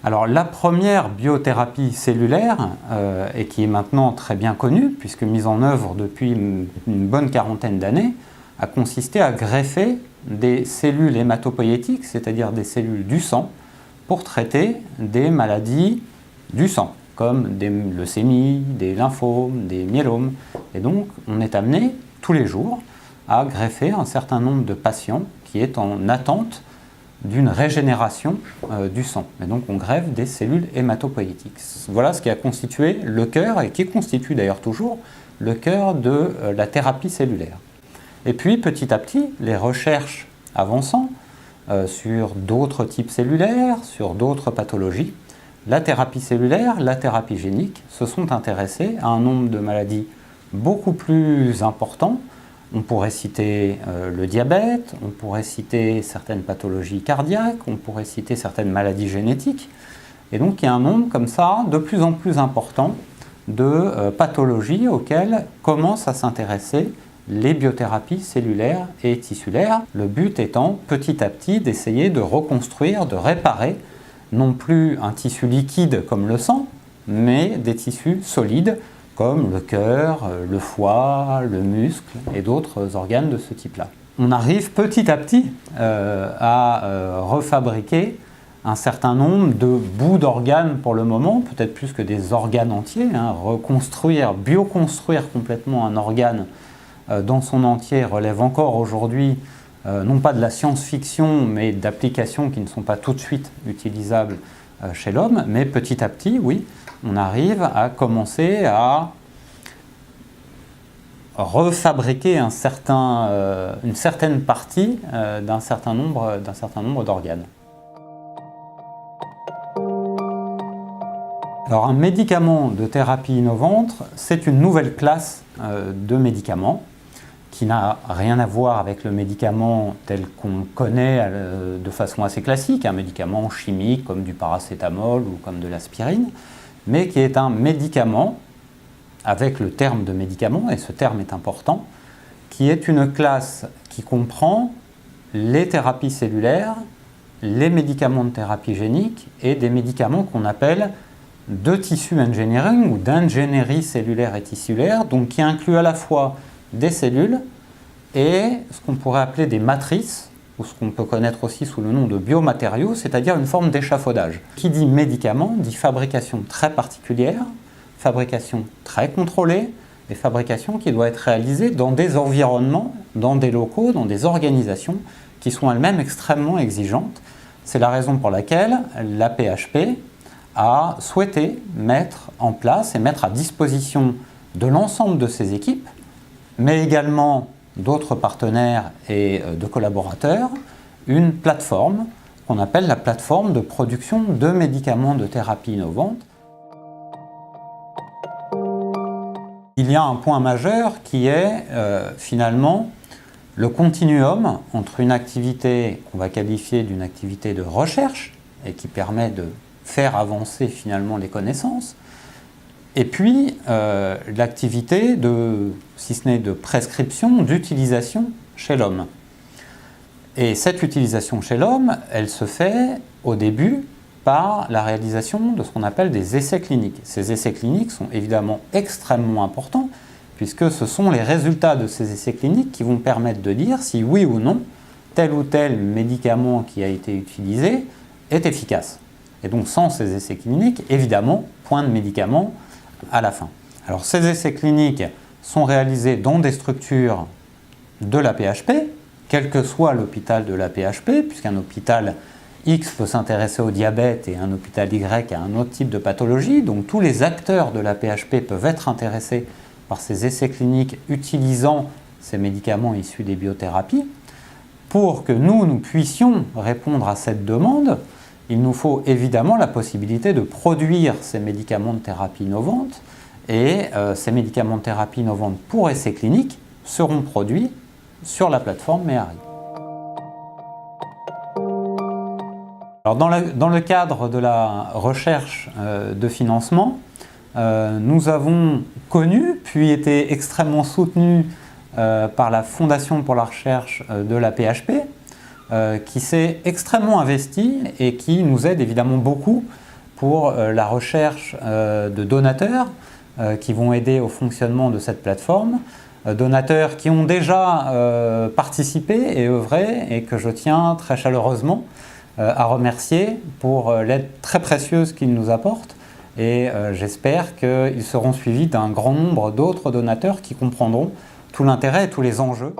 Alors la première biothérapie cellulaire, et qui est maintenant très bien connue, puisque mise en œuvre depuis une bonne quarantaine d'années, a consisté à greffer des cellules hématopoïétiques, c'est-à-dire des cellules du sang, pour traiter des maladies du sang, comme des leucémies, des lymphomes, des myélomes. Et donc on est amené tous les jours à greffer un certain nombre de patients qui est en attente d'une régénération du sang. Et donc on greffe des cellules hématopoïétiques. Voilà ce qui a constitué le cœur, et qui constitue d'ailleurs toujours le cœur de la thérapie cellulaire. Et puis petit à petit, les recherches avançant sur d'autres types cellulaires, sur d'autres pathologies, la thérapie cellulaire, la thérapie génique se sont intéressées à un nombre de maladies beaucoup plus important. On pourrait citer le diabète, on pourrait citer certaines pathologies cardiaques, on pourrait citer certaines maladies génétiques. Et donc il y a un nombre comme ça de plus en plus important de pathologies auxquelles commencent à s'intéresser les biothérapies cellulaires et tissulaires. Le but étant petit à petit d'essayer de reconstruire, de réparer non plus un tissu liquide comme le sang, mais des tissus solides comme le cœur, le foie, le muscle et d'autres organes de ce type-là. On arrive petit à petit à refabriquer un certain nombre de bouts d'organes pour le moment, peut-être plus que des organes entiers, reconstruire, bioconstruire complètement un organe dans son entier relève encore aujourd'hui non pas de la science-fiction, mais d'applications qui ne sont pas tout de suite utilisables chez l'homme, mais petit à petit, oui, on arrive à commencer à refabriquer une certaine partie d'un certain nombre d'organes. Alors un médicament de thérapie innovante, c'est une nouvelle classe de médicaments qui n'a rien à voir avec le médicament tel qu'on connaît de façon assez classique, un médicament chimique comme du paracétamol ou comme de l'aspirine, mais qui est un médicament, avec le terme de médicament, et ce terme est important, qui est une classe qui comprend les thérapies cellulaires, les médicaments de thérapie génique et des médicaments qu'on appelle de tissue engineering ou d'ingénierie cellulaire et tissulaire, donc qui inclut à la fois des cellules et ce qu'on pourrait appeler des matrices, ou ce qu'on peut connaître aussi sous le nom de biomatériaux, c'est-à-dire une forme d'échafaudage. Qui dit médicament dit fabrication très particulière, fabrication très contrôlée, et fabrication qui doit être réalisée dans des environnements, dans des locaux, dans des organisations qui sont elles-mêmes extrêmement exigeantes. C'est la raison pour laquelle la PHP a souhaité mettre en place et mettre à disposition de l'ensemble de ses équipes, mais également d'autres partenaires et de collaborateurs, une plateforme qu'on appelle la plateforme de production de médicaments de thérapie innovante. Il y a un point majeur qui est finalement le continuum entre une activité qu'on va qualifier d'une activité de recherche et qui permet de faire avancer finalement les connaissances, et puis l'activité de, si ce n'est de prescription, d'utilisation chez l'homme. Et cette utilisation chez l'homme, elle se fait au début par la réalisation de ce qu'on appelle des essais cliniques. Ces essais cliniques sont évidemment extrêmement importants, puisque ce sont les résultats de ces essais cliniques qui vont permettre de dire si oui ou non tel ou tel médicament qui a été utilisé est efficace. Et donc sans ces essais cliniques, évidemment, point de médicament à la fin. Alors ces essais cliniques sont réalisés dans des structures de la PHP, quel que soit l'hôpital de la PHP, puisqu'un hôpital X peut s'intéresser au diabète et un hôpital Y à un autre type de pathologie. Donc tous les acteurs de la PHP peuvent être intéressés par ces essais cliniques utilisant ces médicaments issus des biothérapies. Pour que nous puissions répondre à cette demande, il nous faut évidemment la possibilité de produire ces médicaments de thérapie innovante, et ces médicaments de thérapie innovante pour essais cliniques seront produits sur la plateforme Méhari. Alors dans le cadre de la recherche de financement, nous avons connu, puis été extrêmement soutenus par la Fondation pour la recherche de la PHP, qui s'est extrêmement investie et qui nous aide évidemment beaucoup pour la recherche de donateurs qui vont aider au fonctionnement de cette plateforme, donateurs qui ont déjà participé et œuvré et que je tiens très chaleureusement à remercier pour l'aide très précieuse qu'ils nous apportent. Et j'espère qu'ils seront suivis d'un grand nombre d'autres donateurs qui comprendront tout l'intérêt et tous les enjeux